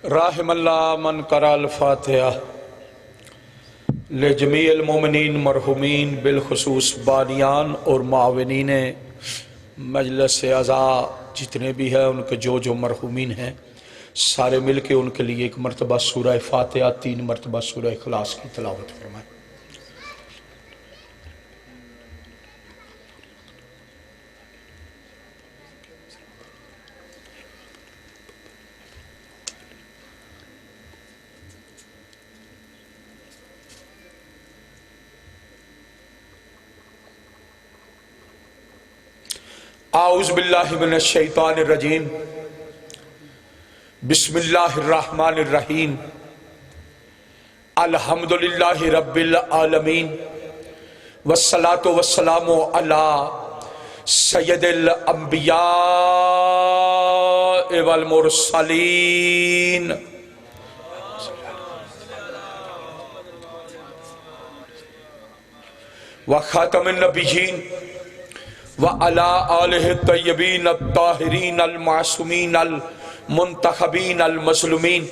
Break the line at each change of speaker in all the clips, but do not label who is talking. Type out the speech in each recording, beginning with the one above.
رحم اللہ من قرأ الفاتحہ لجمیع المومنین مرحومین بالخصوص بانیان اور معاونین مجلس اعضاء جتنے بھی ہیں ان کے جو مرحومین ہیں سارے مل کے ان کے لیے ایک مرتبہ سورہ فاتحہ 3 مرتبہ سورہ اخلاص کی تلاوت فرمائیں۔ اعوذ باللہ من الشیطان الرجیم بسم اللہ الرحمن الرحیم الحمدللہ رب العالمین والصلاة والسلام علی سید الانبیاء والمرسلین وخاتم النبیین وعلى آلہ الطیبین الطاہرین المعصومین المنتخبین المظلومین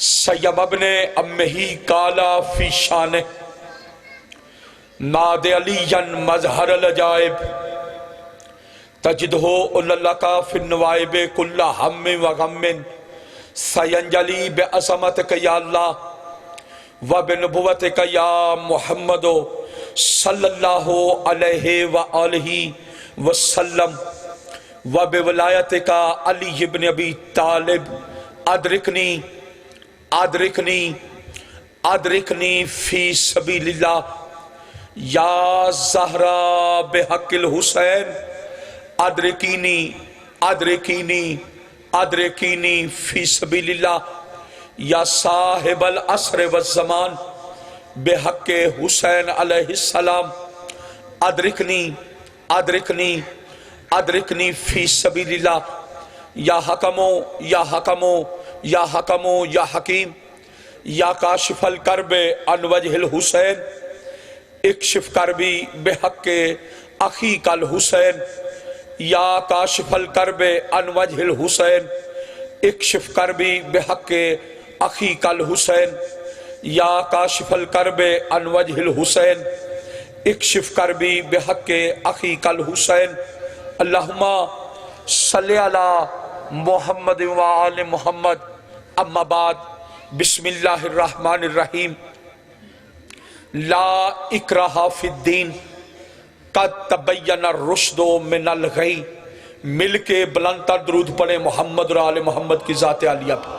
سیم ابن امہی قالا فی شانہ ناد علیاً مظہر العجائب تجدہو لکا فی النوائب کل ہم و غم سینجلی بعظمتک یا اللہ و بنبوتک یا محمد صلی اللہ علیہ وآلہ وسلم و بولایتک علی ابن ابی طالب ادرکنی فی سبیل اللہ یا زہرا بحق الحسین ادرکینی فی سبیل اللہ یا صاحب العصر والزمان بحق حسین علیہ السلام ادرکنی فی سبیل اللہ یا حکمو یا حکیم یا کاشف الکرب عن وجہ الحسین اکشف کربی بحق اخیک الحسین یا کاشف الکرب عن وجہ الحسین اکشف کربی بحق اخیک الحسین یا کاشف الکرب عن وجہ الحسین اکشف کربی بحق اخیک الحسین اللہم صلی علی محمد و آل محمد اما بعد بسم اللہ الرحمن الرحیم لا اکراہ فی الدین قد تبین الرشد من الغی مل کے بلند تر درود پڑھیں محمد و آل محمد کی ذات عالیہ پر۔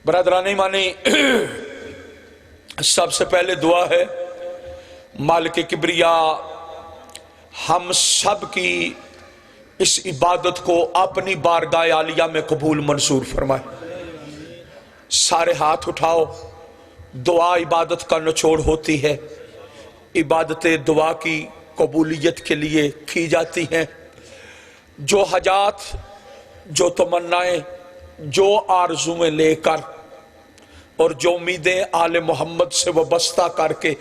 برادران ایمانی، سب سے پہلے دعا ہے مالک کبریاء ہم سب کی اس عبادت کو اپنی بارگاہ عالیہ میں قبول منظور فرمائے۔ سارے ہاتھ اٹھاؤ، دعا عبادت کا نچوڑ ہوتی ہے، عبادت دعا کی قبولیت کے لیے کی جاتی ہیں۔ جو حاجات، جو تمنائیں، جو آرزویں لے کر اور جو امیدیں آل محمد سے وابستہ کر کے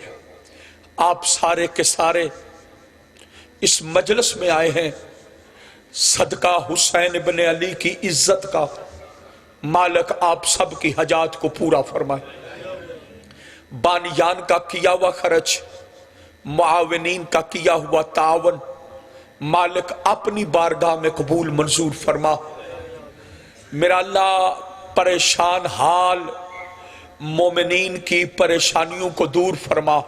آپ سارے کے سارے اس مجلس میں آئے ہیں، صدقہ حسین ابن علی کی عزت کا مالک آپ سب کی حاجات کو پورا فرمائے۔ بانیان کا کیا ہوا خرچ، معاونین کا کیا ہوا تعاون مالک اپنی بارگاہ میں قبول منظور فرما۔ میرا اللہ پریشان حال مومنین کی پریشانیوں کو دور فرما،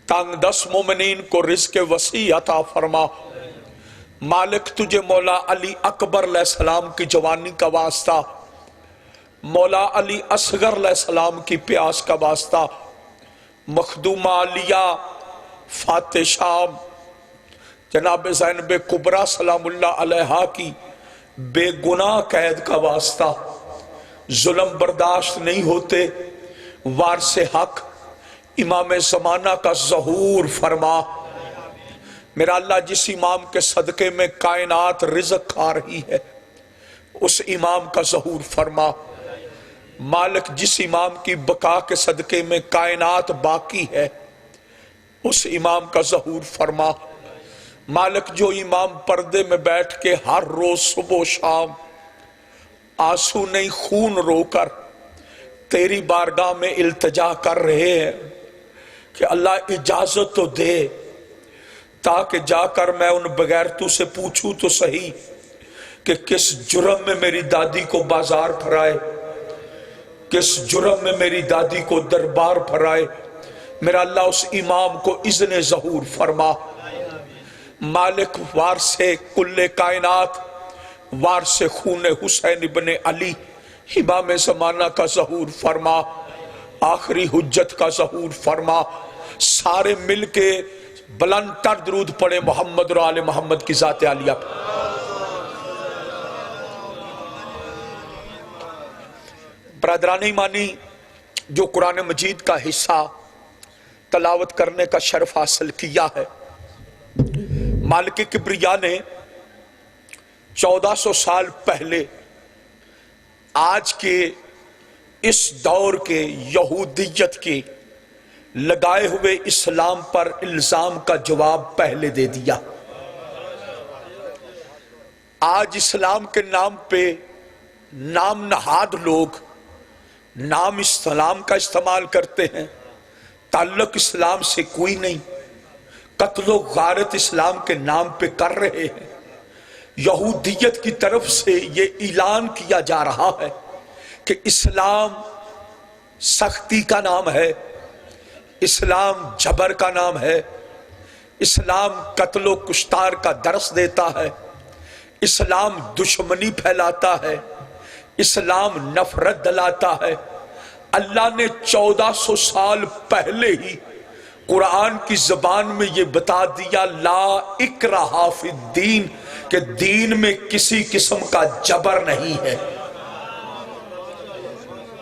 تنگ دست مومنین کو رزق وسیع عطا فرما۔ مالک تجھے مولا علی اکبر علیہ السلام کی جوانی کا واسطہ، مولا علی اصغر علیہ السلام کی پیاس کا واسطہ، مخدومہ علیہ فاتح شام جناب زینب کبریٰ سلام اللہ علیہا کی بے گناہ قید کا واسطہ، ظلم برداشت نہیں ہوتے، وارث حق امام زمانہ کا ظہور فرما۔ میرا اللہ جس امام کے صدقے میں کائنات رزق کھا رہی ہے اس امام کا ظہور فرما۔ مالک جس امام کی بقا کے صدقے میں کائنات باقی ہے اس امام کا ظہور فرما۔ مالک جو امام پردے میں بیٹھ کے ہر روز صبح و شام آنسو نہیں خون رو کر تیری بارگاہ میں التجا کر رہے ہیں کہ اللہ اجازت تو دے تاکہ جا کر میں ان بغیرتوں سے پوچھوں تو صحیح کہ کس جرم میں میری دادی کو بازار پھرائے، کس جرم میں میری دادی کو دربار پھرائے۔ میرا اللہ اس امام کو اذن ظہور فرما۔ مالک وارث کل کائنات، وارث خون حسین ابن علی، امام زمانہ کا ظہور فرما، آخری حجت کا ظہور فرما۔ سارے مل کے بلند تر درود پڑھے محمد و آل محمد کی ذات عالیہ پر۔ برادران ایمانی، جو قرآن مجید کا حصہ تلاوت کرنے کا شرف حاصل کیا ہے، مالک کبریا نے 1400 سال پہلے آج کے اس دور کے یہودیت کے لگائے ہوئے اسلام پر الزام کا جواب پہلے دے دیا۔ آج اسلام کے نام پہ نام نہاد لوگ نام اسلام کا استعمال کرتے ہیں، تعلق اسلام سے کوئی نہیں، قتل و غارت اسلام کے نام پہ کر رہے ہیں۔ یہودیت کی طرف سے یہ اعلان کیا جا رہا ہے کہ اسلام سختی کا نام ہے، اسلام جبر کا نام ہے، اسلام قتل و کشتار کا درس دیتا ہے، اسلام دشمنی پھیلاتا ہے، اسلام نفرت دلاتا ہے۔ اللہ نے 1400 سال پہلے ہی قرآن کی زبان میں یہ بتا دیا، لا اکراہ فی الدین، کہ دین میں کسی قسم کا جبر نہیں ہے۔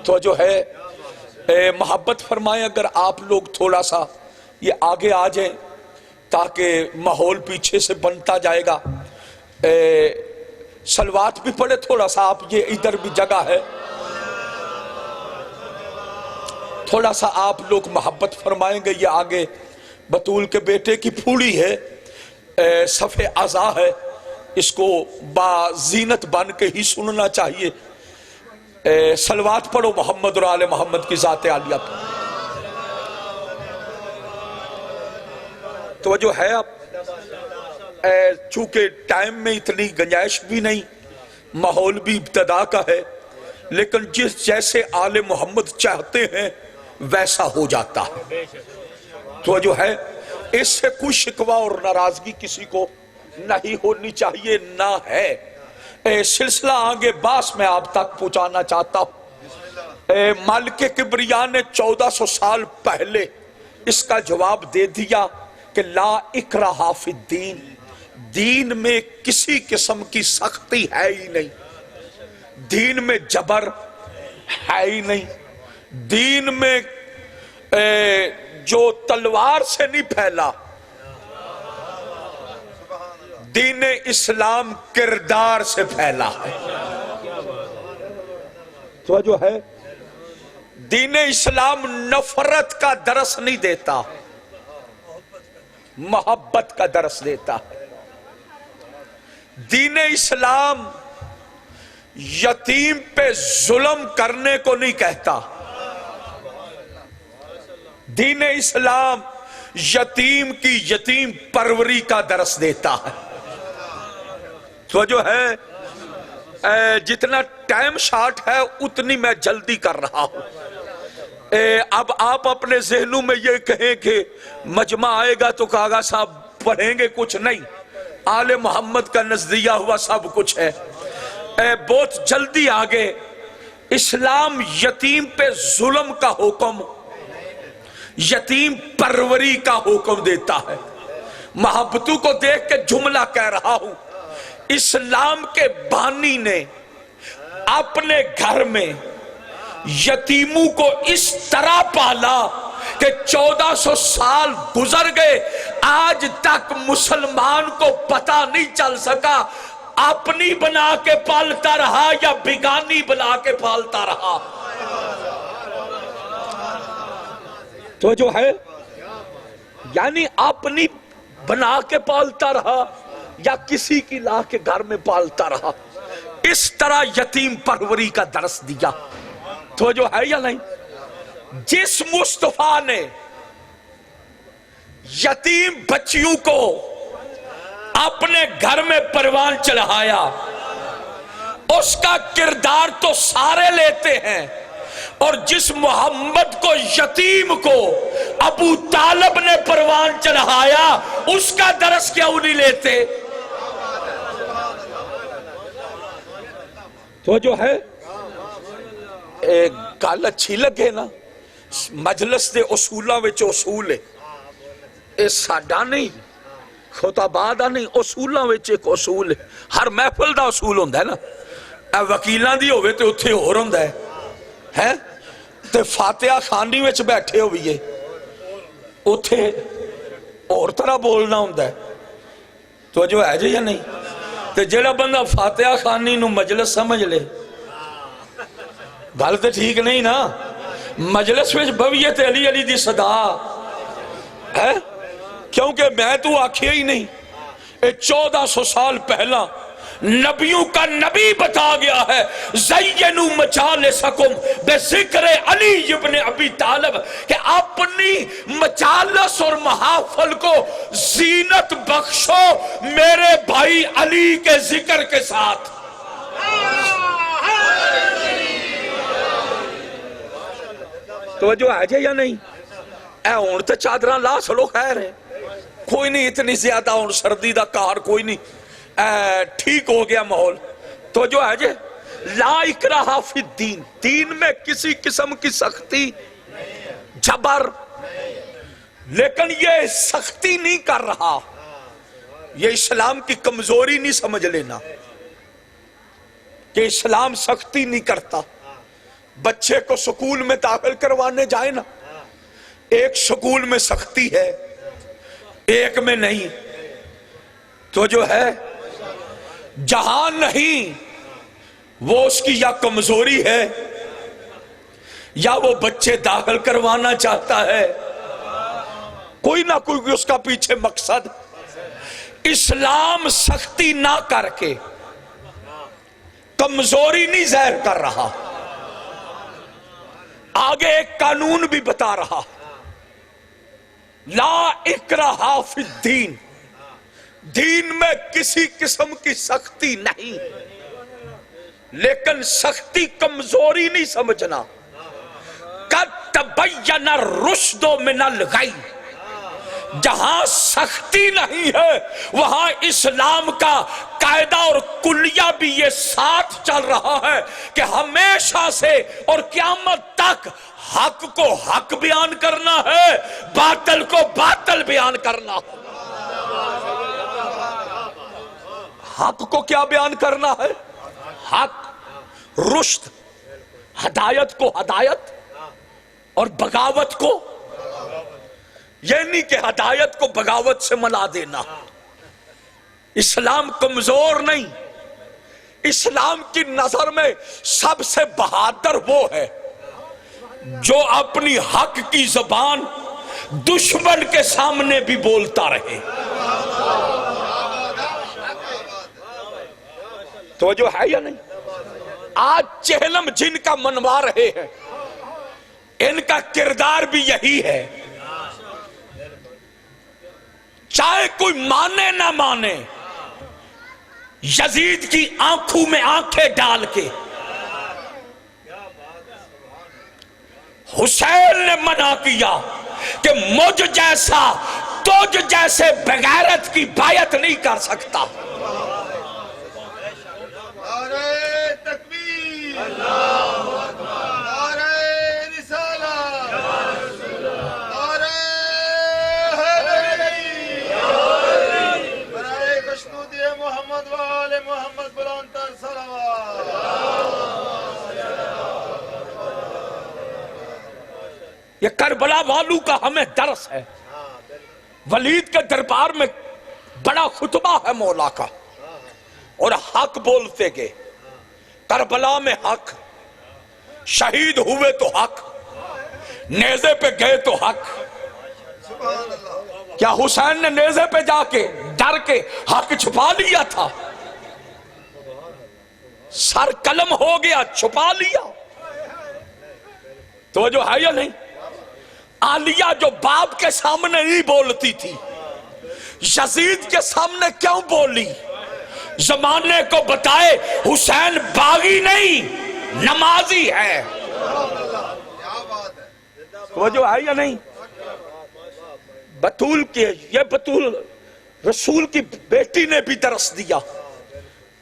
تو جو ہے محبت فرمائے، اگر آپ لوگ تھوڑا سا یہ آگے آ جائیں تاکہ ماحول پیچھے سے بنتا جائے گا۔ صلوات بھی پڑھے تھوڑا سا آپ، یہ ادھر بھی جگہ ہے، تھوڑا سا آپ لوگ محبت فرمائیں گے۔ یہ آگے بطول کے بیٹے کی پھوڑی ہے، صف عزا ہے، اس کو با زینت بن کے ہی سننا چاہیے۔ صلوات پڑھو محمد اور آل محمد کی ذات عالیہ پر۔ تو جو ہے اب چونکہ ٹائم میں اتنی گنجائش بھی نہیں، ماحول بھی ابتدا کا ہے، لیکن جس جیسے آل محمد چاہتے ہیں ویسا ہو جاتا ہے۔ تو جو ہے اس سے کوئی شکوہ اور ناراضگی کسی کو نہیں ہونی چاہیے، نہ ہے۔ سلسلہ آگے باس میں آپ تک پہنچانا چاہتا ہوں۔ مالک کبریا نے 1400 سال پہلے اس کا جواب دے دیا کہ لا اکراہ فی الدین، دین میں کسی قسم کی سختی ہے ہی نہیں، دین میں جبر ہے ہی نہیں، دین میں جو تلوار سے نہیں پھیلا، دین اسلام کردار سے پھیلا ہے۔ تو جو ہے دین اسلام نفرت کا درس نہیں دیتا، محبت کا درس دیتا ہے۔ دین اسلام یتیم پہ ظلم کرنے کو نہیں کہتا، دین اسلام یتیم کی یتیم پروری کا درس دیتا ہے۔ تو جو ہے جتنا ٹائم شارٹ ہے اتنی میں جلدی کر رہا ہوں۔ اب آپ اپنے ذہنوں میں یہ کہیں کہ مجمع آئے گا تو کاغا صاحب پڑھیں گے، کچھ نہیں، آل محمد کا نزدیہ ہوا سب کچھ ہے۔ بہت جلدی آگے اسلام یتیم پہ ظلم کا حکم، یتیم پروری کا حکم دیتا ہے۔ محبتوں کو دیکھ کے جملہ کہہ رہا ہوں، اسلام کے بانی نے اپنے گھر میں یتیموں کو اس طرح پالا کہ 1400 سال گزر گئے، آج تک مسلمان کو پتہ نہیں چل سکا اپنی بنا کے پالتا رہا یا بیگانی بنا کے پالتا رہا۔ تو جو ہے یعنی اپنی بنا کے پالتا رہا یا کسی کی لا کے گھر میں پالتا رہا، اس طرح یتیم پروری کا درس دیا۔ تو جو ہے یا نہیں، جس مصطفیٰ نے یتیم بچیوں کو اپنے گھر میں پروان چڑھایا، اس کا کردار تو سارے لیتے ہیں، اور جس محمد کو یتیم کو ابو طالب نے پروان چڑھایا، اس کا درس کیوں نہیں لیتے؟ تو جو ہے ایک گل اچھی لگے نا، مجلس دے اصولاں وچ اصول ہے، اے ساڈا نہیں خطبہ دا نہیں، اصولاں وچ ایک اصول ہے، ہر محفل دا اصول ہوندا ہے نا، اے وکیلاں دی ہوے تے اوتھے ہور ہوندا ہے تے فاتحہ خانی وچ بیٹھے ہوئیے اوتھے اور طرح بولنا ہوندا ہے۔ تو جو ہے جی یا نہیں، تے جڑا بندہ فاتحہ خانی نو مجلس سمجھ لے، گل تے ٹھیک نہیں نا، مجلس وچ بویے تے علی علی دی صدا ہے، کیونکہ میں تو آکھیا ہی نہیں، 1400 سال پہلا نبیوں کا نبی بتا گیا ہے، زینو مجالسکم بذکر علی ابن ابی طالب، کہ اپنی مجالس اور محافل کو زینت بخشو میرے بھائی علی کے ذکر کے ساتھ۔ توجہ ہے جے یا نہیں؟ اے ہون تے چادراں لا چھڑو، خیر ہے، کوئی نہیں اتنی زیادہ ہون سردی دا کار کوئی نہیں، ٹھیک ہو گیا ماحول۔ تو جو ہے جے لا اکراہ فی الدین، دین میں کسی قسم کی سختی جبر، لیکن یہ سختی نہیں کر رہا، یہ اسلام کی کمزوری نہیں سمجھ لینا کہ اسلام سختی نہیں کرتا۔ بچے کو سکول میں داخل کروانے جائے نا، ایک سکول میں سختی ہے ایک میں نہیں، تو جو ہے جہاں نہیں وہ اس کی یا کمزوری ہے یا وہ بچے داخل کروانا چاہتا ہے، کوئی نہ کوئی اس کا پیچھے مقصد۔ اسلام سختی نہ کر کے کمزوری نہیں ظاہر کر رہا، آگے ایک قانون بھی بتا رہا، لا اکراہ فی الدین، دین میں کسی قسم کی سختی نہیں، لیکن سختی کمزوری نہیں سمجھنا۔ قد تبین الرشد من الغی، جہاں سختی نہیں ہے وہاں اسلام کا قاعدہ اور کلیہ بھی یہ ساتھ چل رہا ہے کہ ہمیشہ سے اور قیامت تک حق کو حق بیان کرنا ہے، باطل کو باطل بیان کرنا ہے۔ حق کو کیا بیان کرنا ہے؟ حق، رشد، ہدایت کو ہدایت اور بغاوت کو، یہ نہیں کہ ہدایت کو بغاوت سے ملا دینا۔ اسلام کمزور نہیں، اسلام کی نظر میں سب سے بہادر وہ ہے جو اپنی حق کی زبان دشمن کے سامنے بھی بولتا رہے۔ تو جو ہے یا نہیں، آج چہلم جن کا منوا رہے ہیں ان کا کردار بھی یہی ہے، چاہے کوئی مانے نہ مانے، یزید کی آنکھوں میں آنکھیں ڈال کے حسین نے منع کیا کہ مجھ جیسا تجھ جیسے بغیرت کی بیعت نہیں کر سکتا۔ یہ کربلا والوں کا ہمیں درس ہے۔ ولید کے دربار میں بڑا خطبہ ہے مولا کا، اور حق بولتے گئے، کربلا میں حق، شہید ہوئے تو حق، نیزے پہ گئے تو حق، کیا حسین نے نیزے پہ جا کے ڈر کے حق چھپا لیا تھا؟ سر قلم ہو گیا، چھپا لیا۔ تو جو ہے یا نہیں؟ عالیہ جو باپ کے سامنے نہیں بولتی تھی، یزید کے سامنے کیوں بولی؟ زمانے کو بتائے حسین باغی نہیں، نمازی ہے۔ وہ جو ہے یا نہیں؟ بطول کی، یہ بطول رسول کی بیٹی نے بھی درس دیا،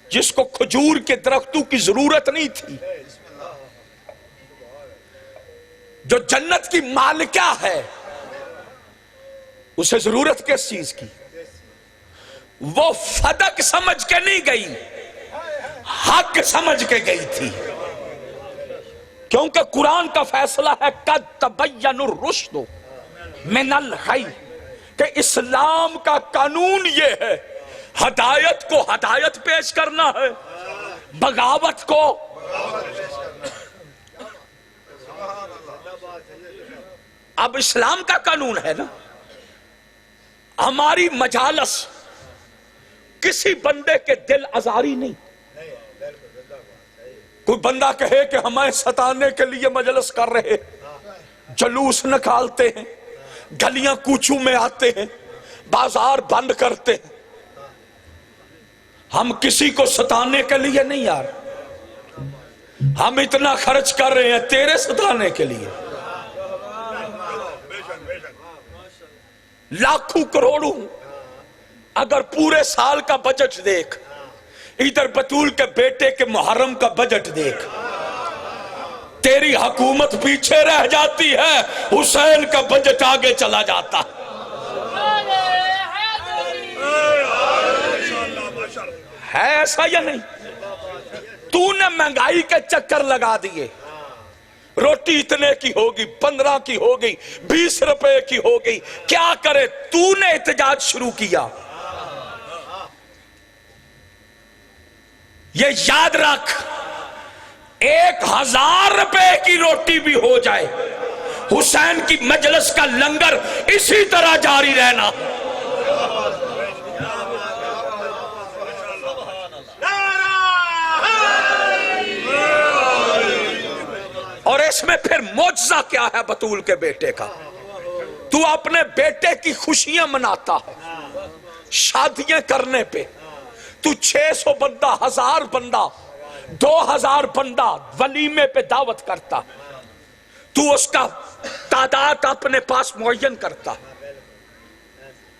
جس کو کھجور کے درختوں کی ضرورت نہیں تھی، جو جنت کی مالکہ ہے، اسے ضرورت کس چیز کی؟ وہ فدق سمجھ کے نہیں گئی، حق سمجھ کے گئی تھی، کیونکہ قرآن کا فیصلہ ہے قد تبین الرشد من الغی، کہ اسلام کا قانون یہ ہے، ہدایت کو ہدایت پیش کرنا ہے، بغاوت کو۔ اب اسلام کا قانون ہے نا، ہماری مجالس کسی بندے کے دل آزاری نہیں۔ کوئی بندہ کہے کہ ہمیں ستانے کے لیے مجلس کر رہے، جلوس نکالتے ہیں، گلیاں کوچوں میں آتے ہیں، بازار بند کرتے ہیں، ہم کسی کو ستانے کے لیے نہیں یار، ہم اتنا خرچ کر رہے ہیں تیرے ستانے کے لیے، لاکھوں کروڑوں۔ اگر پورے سال کا بجٹ دیکھ، ادھر بطول کے بیٹے کے محرم کا بجٹ دیکھ، تیری حکومت پیچھے رہ جاتی ہے، حسین کا بجٹ آگے چلا جاتا ہے۔ ایسا یا نہیں؟ تو نے مہنگائی کے چکر لگا دیے، روٹی اتنے کی ہوگی، 15 کی ہوگی، 20 روپے کی ہوگی، کیا کرے؟ تو نے احتجاج شروع کیا۔ یہ یاد رکھ، 1000 روپے کی روٹی بھی ہو جائے، حسین کی مجلس کا لنگر اسی طرح جاری رہنا۔ اور اس میں پھر معجزہ کیا ہے بطول کے بیٹے کا؟ تو اپنے بیٹے کی خوشیاں مناتا ہے، شادیاں کرنے پہ تو 600 بندہ، 1000 بندہ، 2000 بندہ ولیمے پہ دعوت کرتا، تو اس کا تعداد اپنے پاس معین کرتا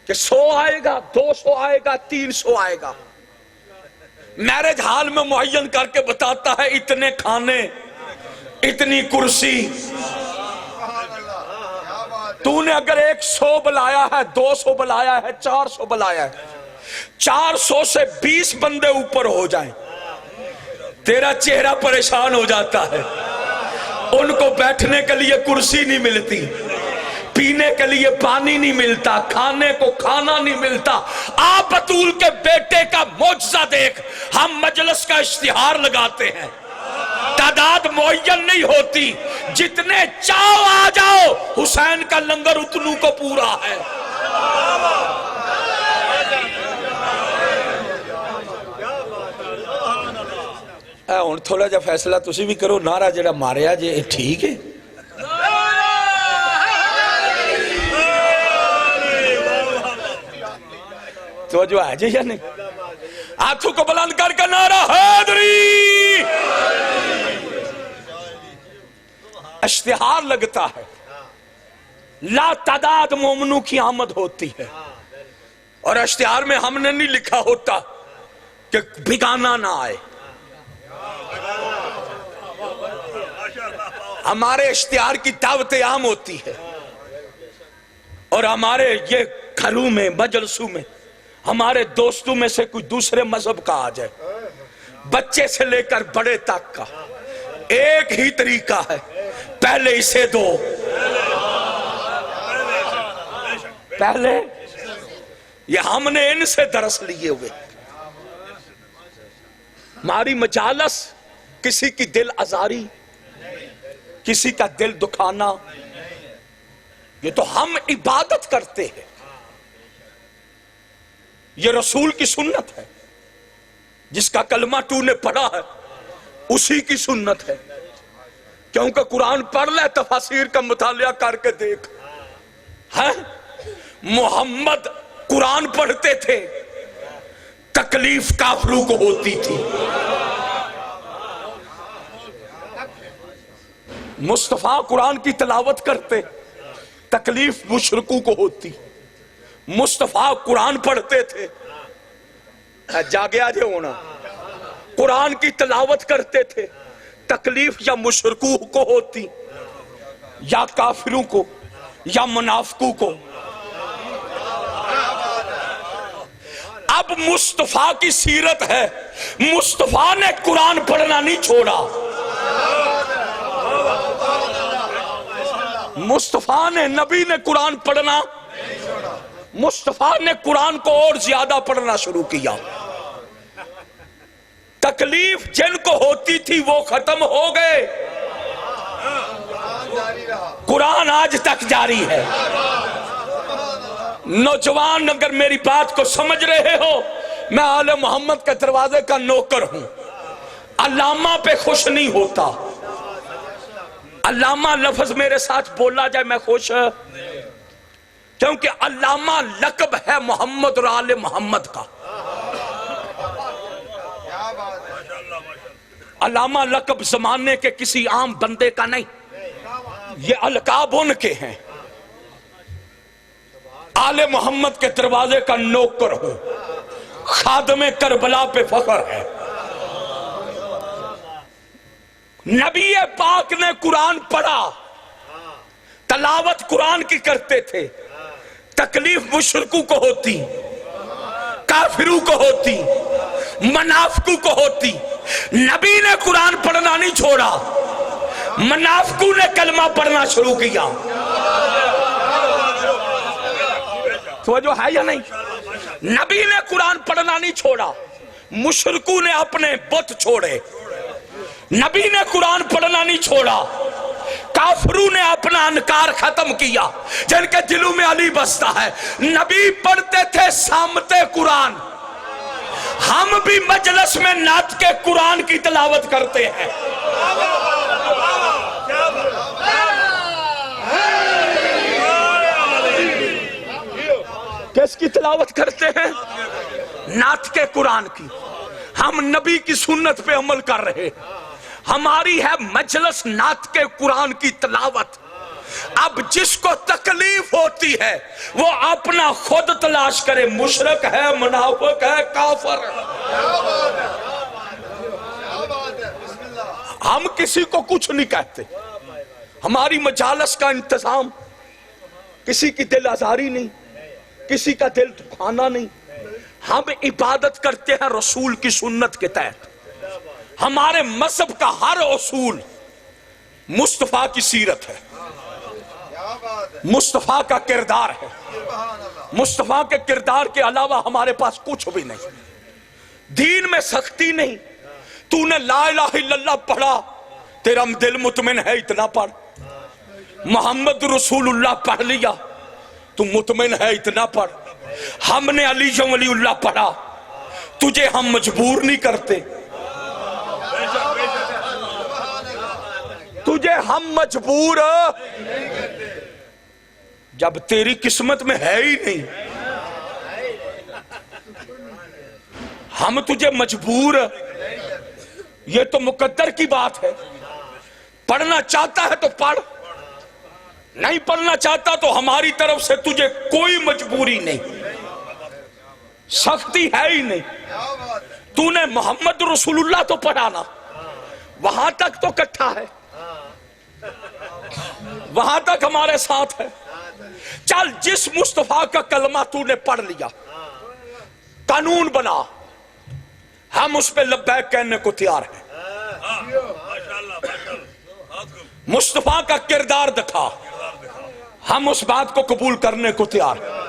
کہ 100 آئے گا، 200 آئے گا، 300 آئے گا، میرج ہال میں معین کر کے بتاتا ہے اتنے کھانے، اتنی کرسی۔ تو نے اگر 100 بلایا ہے، 200 بلایا ہے، 400 بلایا ہے، 400 سے 20 بندے اوپر ہو جائیں، تیرا چہرہ پریشان ہو جاتا ہے۔ ان کو بیٹھنے کے لیے کرسی نہیں ملتی، پینے کے لیے پانی نہیں ملتا، کھانے کو کھانا نہیں ملتا۔ آپ بطول کے بیٹے کا معجزہ دیکھ، ہم مجلس کا اشتہار لگاتے ہیں، تعداد معین نہیں ہوتی، جتنے چاہو آ جاؤ، حسین کا لنگر اتنوں کو پورا ہے۔ ہن تھوڑا جا فیصلہ تسی بھی کرو، نعرہ جڑا ماریا جے ٹھیک ہے؟ تو جو ہے جی یا نہیں؟ ہاتھوں کو بلند کر کے نعرہ حیدری! اشتہار لگتا ہے، لا تعداد مومنوں کی آمد ہوتی ہے، اور اشتہار میں ہم نے نہیں لکھا ہوتا کہ بگانا نہ آئے۔ ہمارے اشتہار کی دعوت عام ہوتی ہے، اور ہمارے یہ گھروں میں، مجلسوں میں، ہمارے دوستوں میں سے کوئی دوسرے مذہب کا آ جائے، بچے سے لے کر بڑے تک کا ایک ہی طریقہ ہے، پہلے اسے دو، پہلے یہ ہم نے ان سے درس لیے ہوئے۔ ہماری مجالس کسی کی دل آزاری، کسی کا دل دکھانا، یہ تو ہم عبادت کرتے ہیں، یہ رسول کی سنت ہے، جس کا کلمہ تو نے پڑھا ہے اسی کی سنت ہے، کیونکہ قرآن پڑھ لے، تفاسیر کا مطالعہ کر کے دیکھ، ہے محمد قرآن پڑھتے تھے، تکلیف کافروں کو ہوتی تھی، مصطفیٰ قرآن کی تلاوت کرتے، تکلیف مشرکوں کو ہوتی، مصطفیٰ قرآن پڑھتے تھے، جاگے آجے ہونا، قرآن کی تلاوت کرتے تھے، تکلیف یا مشرکوں کو ہوتی، یا کافروں کو، یا منافقوں کو۔ اب مصطفیٰ کی سیرت ہے، مصطفیٰ نے قرآن پڑھنا نہیں چھوڑا، مصطفیٰ نے، نبی نے قرآن پڑھنا، مصطفیٰ نے قرآن کو اور زیادہ پڑھنا شروع کیا، تکلیف جن کو ہوتی تھی وہ ختم ہو گئے، قرآن آج تک جاری ہے۔ نوجوان اگر میری بات کو سمجھ رہے ہو، میں آل محمد کے دروازے کا نوکر ہوں، علامہ پہ خوش نہیں ہوتا، علامہ لفظ میرے ساتھ بولا جائے میں خوش، کیونکہ علامہ لقب ہے محمد اور آل محمد کا، علامہ لقب زمانے کے کسی عام بندے کا نہیں، یہ القاب ان کے ہیں۔ آل محمد کے دروازے کا نوکر ہوں، خادم کربلا پہ فخر ہے۔ نبی پاک نے قرآن پڑھا، تلاوت قرآن کی کرتے تھے، تکلیف مشرکوں کو ہوتی، کافروں کو ہوتی، منافقوں کو ہوتی، نبی نے قرآن پڑھنا نہیں چھوڑا، منافقوں نے کلمہ پڑھنا شروع کیا۔ توجہ ہے یا نہیں؟ نبی نے قرآن پڑھنا نہیں چھوڑا، مشرکوں نے اپنے بت چھوڑے، نبی نے قرآن پڑھنا نہیں چھوڑا، کافروں نے اپنا انکار ختم کیا، جن کے دلوں میں علی بستا ہے۔ نبی پڑھتے تھے سامتے قرآن، ہم بھی مجلس میں نعت کے قرآن کی تلاوت کرتے ہیں۔ کس کی تلاوت کرتے ہیں؟ نعت کے قرآن کی۔ ہم نبی کی سنت پہ عمل کر رہے، ہماری ہے مجلس نعت کے قرآن کی تلاوت۔ اب جس کو تکلیف ہوتی ہے وہ اپنا خود تلاش کرے، مشرک ہے، منافق ہے، کافر ہے، ہم کسی کو کچھ نہیں کہتے، ہماری مجالس کا انتظام، کسی کی دل آزاری نہیں، کسی کا دل دکھانا نہیں، ہم عبادت کرتے ہیں رسول کی سنت کے تحت۔ ہمارے مذہب کا ہر اصول مصطفیٰ کی سیرت ہے، مصطفیٰ کا کردار ہے، مصطفیٰ کے کردار کے علاوہ ہمارے پاس کچھ بھی نہیں۔ دین میں سختی نہیں، تو نے لا الہ الا اللہ پڑھا، تیرا دل مطمئن ہے اتنا پڑھ، محمد رسول اللہ پڑھ لیا تو مطمئن ہے اتنا پڑھ، ہم نے علی ولی اللہ پڑھا، تجھے ہم مجبور نہیں کرتے، تجھے ہم مجبور، جب تیری قسمت میں ہے ہی نہیں ہم تجھے مجبور، یہ تو مقدر کی بات ہے۔ پڑھنا چاہتا ہے تو پڑھ، نہیں پڑھنا چاہتا تو ہماری طرف سے تجھے کوئی مجبوری نہیں، سختی ہے ہی نہیں۔ تو نے محمد رسول اللہ تو پڑھانا، وہاں تک تو کٹھا ہے، وہاں تک ہمارے ساتھ ہے۔ چل جس مصطفیٰ کا کلمہ تو نے پڑھ لیا، قانون بنا، ہم اس پہ لبیک کہنے کو تیار ہیں۔ مصطفیٰ کا کردار دکھا، ہم اس بات کو قبول کرنے کو تیار ہیں۔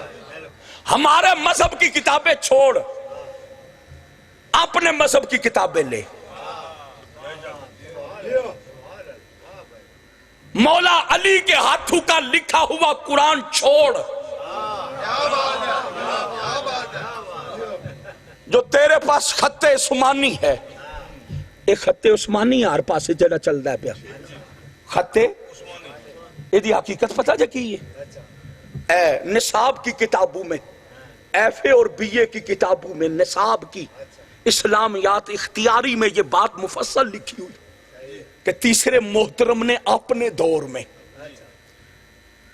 ہمارے مذہب کی کتابیں چھوڑ، اپنے مذہب کی کتابیں لے۔ مولا علی کے ہاتھوں کا لکھا ہوا قرآن چھوڑ، جو تیرے پاس خط عثمانی ہے، ایک خط عثمانی ہر پاسے جڑا چلدا ہے پیا، خط ایدی حقیقت پتہ جا کی ہے؟ اے نصاب کی کتابوں میں، ایف اے اور بی اے کی کتابوں میں نصاب کی اسلامیات اختیاری میں یہ بات مفصل لکھی ہوئی کہ تیسرے محترم نے اپنے دور میں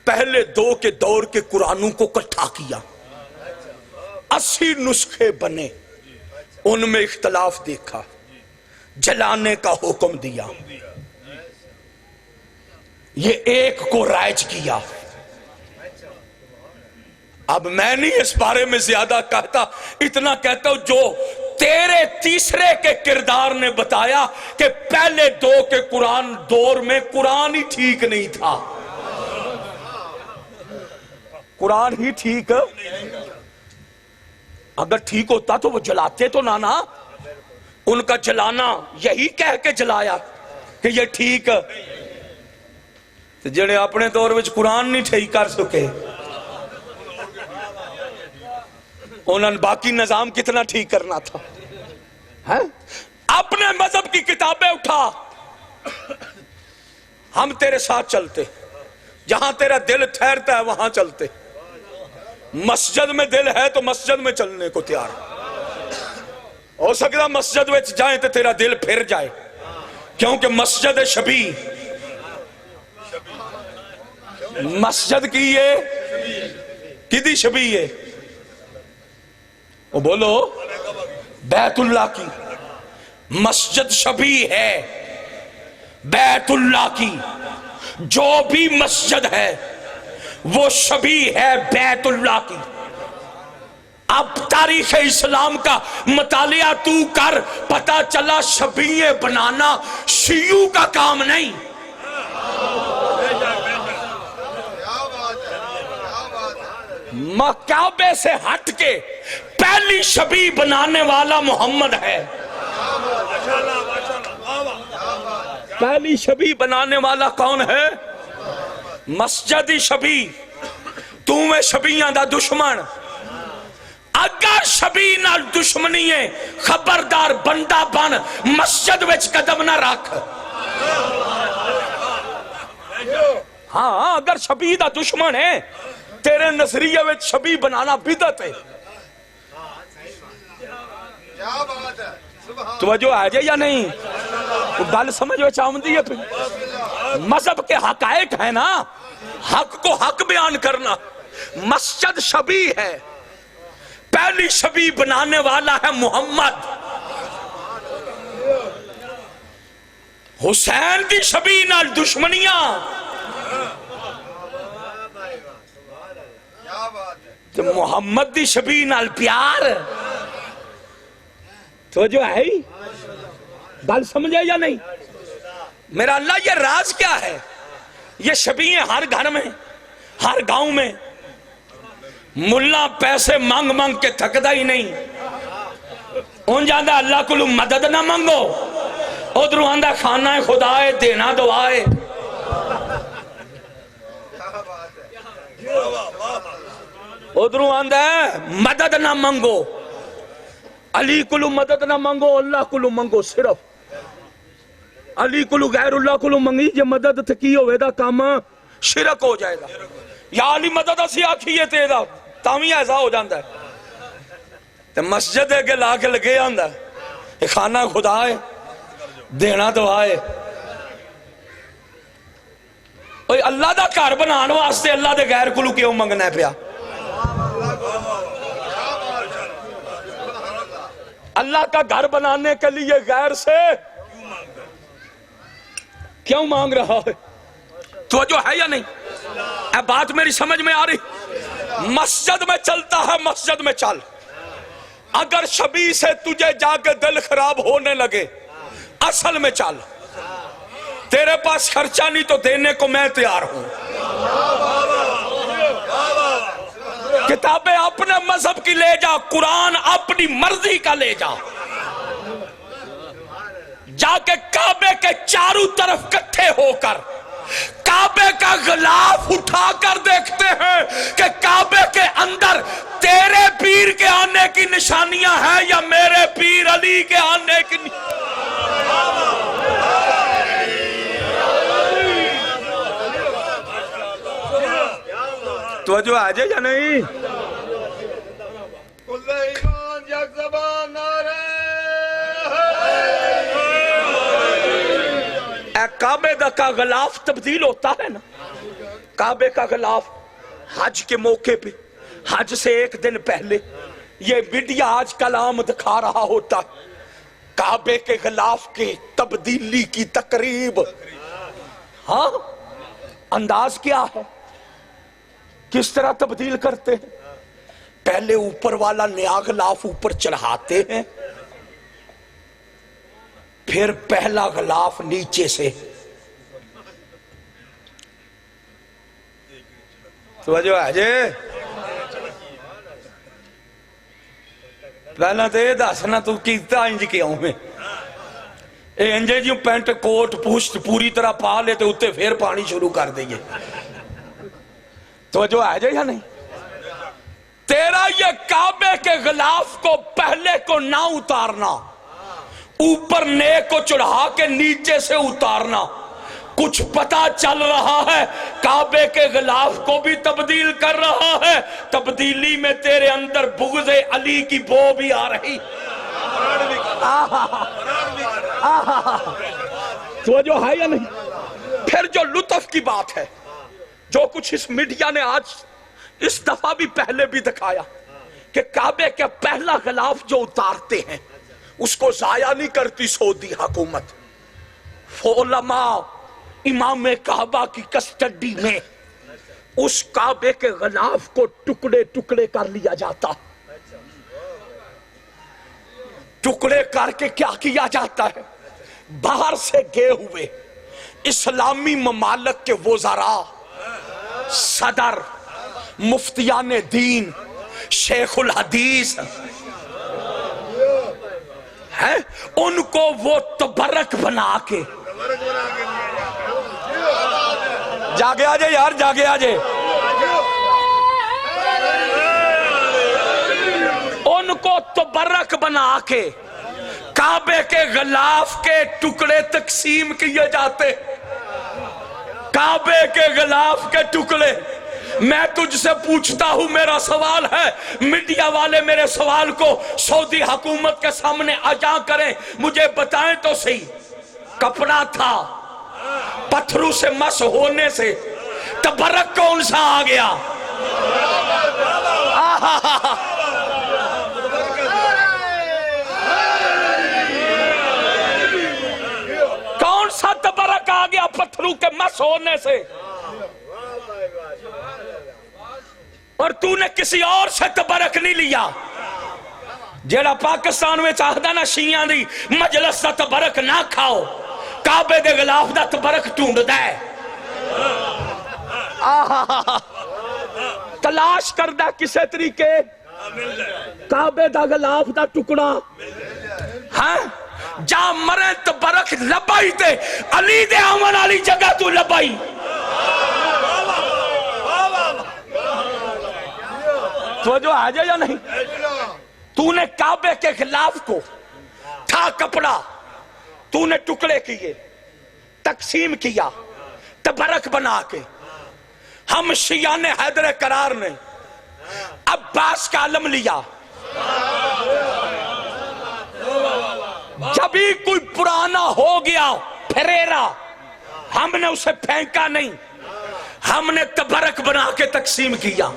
پہلے دو کے دور کے قرآنوں کو اکٹھا کیا، 80 نسخے بنے، ان میں اختلاف دیکھا، جلانے کا حکم دیا، یہ ایک کو رائج کیا۔ اب میں نہیں اس بارے میں زیادہ کہتا، اتنا کہتا ہوں جو تیرے تیسرے کے کردار نے بتایا کہ پہلے دو کے قرآن دور میں قرآن ہی ٹھیک نہیں تھا، قرآن ہی ٹھیک، اگر ٹھیک ہوتا تو وہ جلاتے تو نانا، ان کا جلانا یہی کہہ کے جلایا کہ یہ ٹھیک، جڑے اپنے دور میں قرآن نہیں ٹھیک کر سکے، انہوں نے باقی نظام کتنا ٹھیک کرنا تھا۔ اپنے مذہب کی کتابیں اٹھا، ہم تیرے ساتھ چلتے، جہاں تیرا دل ٹھہرتا ہے وہاں چلتے، مسجد میں دل ہے تو مسجد میں چلنے کو تیار، ہو سکتا مسجد میں جائیں تو تیرا دل پھر جائے، کیونکہ مسجد شبیہ، مسجد کی یہ کدی شبیہ ہے، وہ بولو بیت اللہ کی، مسجد شبیہ ہے بیت اللہ کی، جو بھی مسجد ہے وہ شبیہ ہے بیت اللہ کی۔ اب تاریخ اسلام کا مطالعہ تو کر، پتہ چلا شبیہ بنانا شیعوں کا کام نہیں، کعبے سے ہٹ کے پہلی شبیہ بنانے والا محمد ہے، پہلی شبیہ بنانے والا کون ہے؟ مسجدی شبیہ، تو میں شبیہاں دا دشمن، اگر شبیہ نال دشمنی ہے خبردار بندہ بن، مسجد وچ قدم نہ رکھ۔ ہاں اگر شبیہ دا دشمن ہے، تیرے نظریے وچ شبیہ بنانا بدعت ہے، توجہ ہے جائے یا نہیں؟ گل سمجھو چاہمدی ہے، مذہب کے حقائق ہے نا، حق کو حق بیان کرنا، مسجد شبیہ ہے، پہلی شبیہ بنانے والا ہے محمد، حسین دی شبیہ نال دشمنیاں، محمد دی شبیہ نال پیار، تو جو ہے بل سمجھے یا نہیں؟ میرا اللہ یہ راز کیا ہے؟ یہ شبیہ ہر گھر میں، ہر گاؤں میں، ملا پیسے مانگ مانگ کے تھکدا ہی نہیں، ان جاندہ اللہ کو مدد نہ مانگو، ادھروں آندہ کھانا خدا ہے دینا دعائے، ادھروں آندہ مدد نہ مانگو، علی کلو مدد نہ مانگو، اللہ کلو مانگو، صرف علی کلو غیر اللہ کلو مانگی جے مدد تکی ہوئے دا کام شرک ہو جائے گا، یا علی مدد اسی آکھیے تے دا تامی ایسا ہو جاندہ ہے، تے مسجد ہے کہ لا کے لگے آندہ ہے، کھانا خدا ہے دینا دعا ہے، اللہ دا گھر بنانے واسطے اللہ دے غیر کلو کیوں منگنا ہے پیا؟ اللہ کا گھر بنانے کے لیے غیر سے کیوں مانگ رہا ہے؟ توجہ ہے یا نہیں؟ اے بات میری سمجھ میں آ رہی؟ مسجد میں چلتا ہے، مسجد میں چل، اگر شبیہ سے تجھے جا کے دل خراب ہونے لگے اصل میں چل، تیرے پاس خرچہ نہیں تو دینے کو میں تیار ہوں، کتابیں اپنے مذہب کی لے جا، قرآن اپنی مرضی کا لے جا، جا کے کعبے کے چاروں طرف کٹھے ہو کر کعبے کا غلاف اٹھا کر دیکھتے ہیں کہ کعبے کے اندر تیرے پیر کے آنے آنے کی نشانیاں ہیں یا میرے پیر علی کے آنے کی توجہ آ جائے یا نہیں؟ کعبے کا غلاف تبدیل ہوتا ہے نا، کعبے کا غلاف حج کے موقع پہ، حج سے ایک دن پہلے یہ میڈیا آج کل عام دکھا رہا ہوتا ہے کعبے کے غلاف کے تبدیلی کی تقریب۔ ہاں، انداز کیا ہے، کس طرح تبدیل کرتے ہیں؟ پہلے اوپر والا نیا غلاف اوپر چڑھاتے ہیں، پھر پہلا غلاف نیچے سے۔ توجہ ہے جی، پہلا تو یہ دسنا تو کیتا انج کیوں میں اے انجے جیوں پینٹ کوٹ پوشت پوری طرح پا لیتے اتے پھر پانی شروع کر دئیے۔ توجہ ہے جی یا نہیں؟ تیرا یہ کعبے کے غلاف کو پہلے کو نہ اتارنا، اوپر نیک کو چڑھا کے نیچے سے اتارنا، کچھ پتا چل رہا ہے کعبے کے غلاف کو بھی تبدیل کر رہا ہے، تبدیلی میں تیرے اندر بغض علی کی بو بھی آ رہی۔ تو جو ہے یا نہیں؟ پھر جو لطف کی بات ہے، جو کچھ اس میڈیا نے آج اس دفعہ بھی پہلے بھی دکھایا کہ کعبے کے پہلا غلاف جو اتارتے ہیں اس کو ضائع نہیں کرتی سعودی حکومت، علماء امام کعبہ کی کسٹڈی میں اس کعبے کے غلاف کو ٹکڑے ٹکڑے کر لیا جاتا، ٹکڑے کر کے کیا کیا جاتا ہے؟ باہر سے گئے ہوئے اسلامی ممالک کے وزراء، صدر، مفتیان دین، شیخ الحدیث ہے، ان کو وہ تبرک بنا کے جاگے آجے یار، جاگے آجے، ان کو تبرک بنا کے کعبے کے غلاف کے ٹکڑے تقسیم کیے جاتے، کعبے کے غلاف کے ٹکڑے۔ میں تجھ سے پوچھتا ہوں، میرا سوال ہے، میڈیا والے میرے سوال کو سعودی حکومت کے سامنے اجا کریں، مجھے بتائیں تو صحیح، کپڑا تھا، پتھروں سے مس ہونے سے تبرک کون سا آ گیا؟ کون سا تبرک آ گیا پتھروں کے مس ہونے سے؟ اور تو نے کسی اور سے تبرک نہیں لیا، جیڑا پاکستان میں چاہتا نا شیعہ دی مجلس دا تبرک نہ کھاؤ، کعبے دے غلاف دا تبرک ٹونڈ دے، تلاش کردہ کسے طریقے کعبے دا غلاف دا ٹکڑا، ہاں جا مرے تبرک لبائی تے علی دے آمن علی جگہ تو لبائی۔ توجہ آ جائے یا نہیں؟ تو نے کعبے کے غلاف کو تھا کپڑا، تو نے ٹکڑے کیے، تقسیم کیا، تبرک بنا کے۔ ہم شیعہ نے حیدر قرار نے عباس کا علم لیا، جب ہی کوئی پرانا ہو گیا پھریرا، ہم نے اسے پھینکا نہیں، ہم نے تبرک بنا کے تقسیم کیا،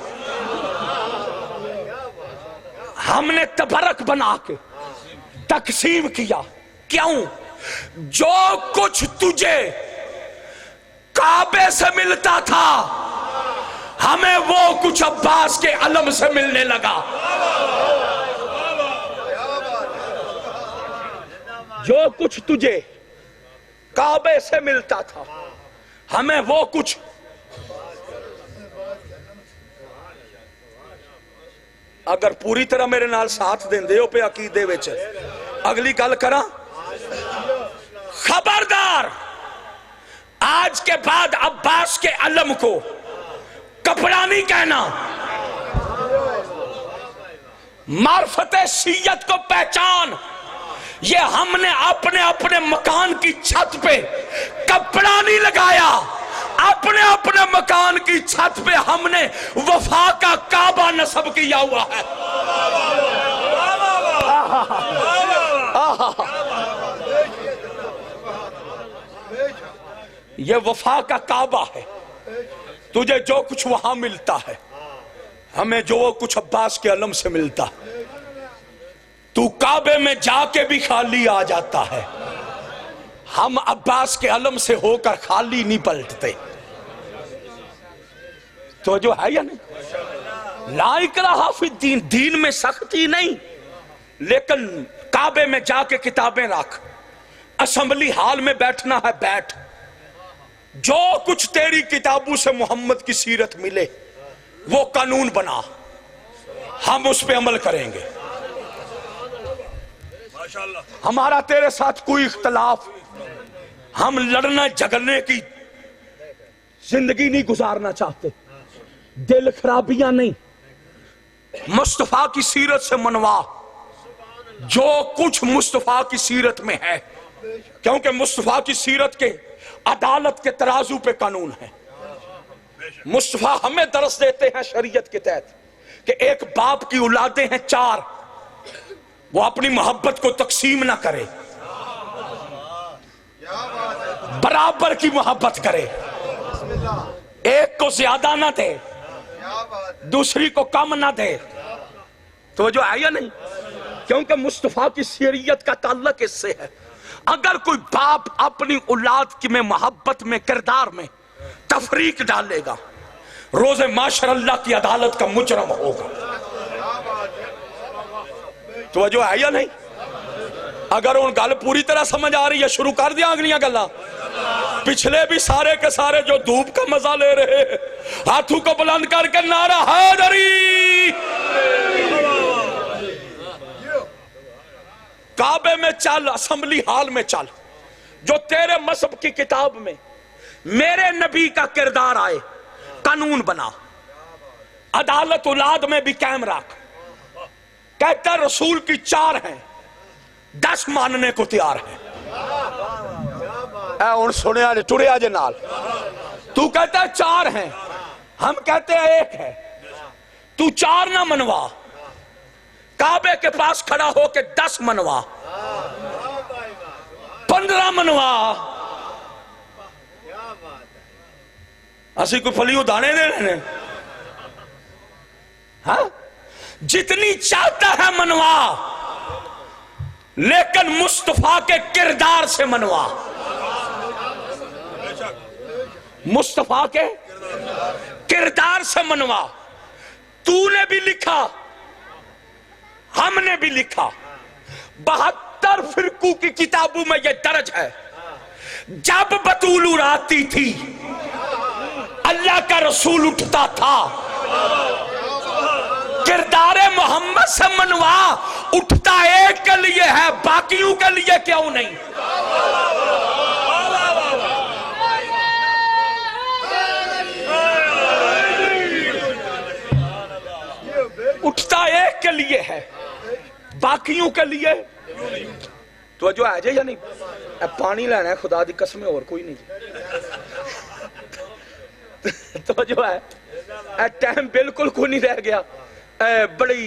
ہم نے تبرک بنا کے تقسیم کیا۔ کیوں؟ جو کچھ تجھے کعبے سے ملتا تھا ہمیں وہ کچھ عباس کے علم سے ملنے لگا، جو کچھ تجھے کعبے سے ملتا تھا ہمیں وہ کچھ۔ اگر پوری طرح میرے نال ساتھ دیں دے ہو پہ عقیدے وچ اگلی گل کرا، خبردار آج کے بعد عباس کے علم کو کپڑا نہیں کہنا، معرفت شیعت کو پہچان، یہ ہم نے اپنے اپنے مکان کی چھت پہ کپڑا نہیں لگایا، اپنے اپنے مکان کی چھت پہ ہم نے وفا کا کعبہ نصب کیا ہوا ہے۔ یہ وفا کا کعبہ ہے، تجھے جو کچھ وہاں ملتا ہے ہمیں جو کچھ عباس کے علم سے ملتا ہے، تو کعبے میں جا کے بھی خالی آ جاتا ہے، ہم عباس کے علم سے ہو کر خالی نہیں پلٹتے۔ تو جو ہے یا نہیں؟ لا اکراہ فی الدین، دین میں سختی نہیں، لیکن کعبے میں جا کے کتابیں رکھ، اسمبلی ہال میں بیٹھنا ہے بیٹھ، جو کچھ تیری کتابوں سے محمد کی سیرت ملے وہ قانون بنا، ہم اس پہ عمل کریں گے۔ ہمارا تیرے ساتھ کوئی اختلاف، ہم لڑنا جھگڑنے کی زندگی نہیں گزارنا چاہتے، دل خرابیاں نہیں، مصطفیٰ کی سیرت سے منوا جو کچھ مصطفیٰ کی سیرت میں ہے، کیونکہ مصطفیٰ کی سیرت کے عدالت کے ترازو پہ قانون ہے۔ مصطفیٰ ہمیں درس دیتے ہیں شریعت کے تحت کہ ایک باپ کی اولادیں ہیں 4، وہ اپنی محبت کو تقسیم نہ کرے، برابر کی محبت کرے، ایک کو زیادہ نہ دے دوسری کو کم نہ دے۔ تو جو ہے یا نہیں؟ کیونکہ مصطفیٰ کی شریعت کا تعلق اس سے ہے۔ اگر کوئی باپ اپنی اولاد کی میں محبت میں کردار میں تفریق ڈالے گا، روز معاشر اللہ کی عدالت کا مجرم ہوگا۔ توجہ ہے یا نہیں؟ اگر ان گل پوری طرح سمجھ آ رہی ہے شروع کر دیا اگلیاں گلاں۔ پچھلے بھی سارے کے سارے جو دھوپ کا مزہ لے رہے ہیں، ہاتھوں کو بلند کر کے نعرہ حیدری۔ کعبے میں چل، اسمبلی ہال میں چل، جو تیرے مذہب کی کتاب میں میرے نبی کا کردار آئے قانون بنا، عدالت اولاد میں بھی قائم رکھ۔ کہتا ہے رسول کی 4 ہیں، 10 ماننے کو تیار ہیں۔ اے ان سنیا جے ٹریا جے نال، تو کہتا ہے 4 ہیں، ہم کہتے ہیں 1 ہے، تو 4 نہ منوا، کعبے کے پاس کھڑا ہو کے 10 منوا، 15 منوا۔ اسی کوئی پھلیوں دانے دے رہے ہیں، ہاں جتنی چاہتا ہے منوا، لیکن مصطفیٰ کے کردار سے منوا، مصطفیٰ کے کردار سے منوا۔ تو نے بھی لکھا، ہم نے بھی لکھا، 72 فرقوں کی کتابوں میں یہ درج ہے، جب بطول اڑاتی تھی اللہ کا رسول اٹھتا تھا، کردار محمد سے منوا، اٹھتا ایک کے لیے ہے باقیوں کے لیے کیوں نہیں؟ اٹھتا ایک کے لیے ہے باقیوں کے لیے۔ تو جو ہے یا نہیں؟ اے پانی لینا ہے خدا دی قسم اور کوئی نہیں۔ تو جو ہے اے ٹائم بالکل کوئی نہیں رہ گیا، بڑی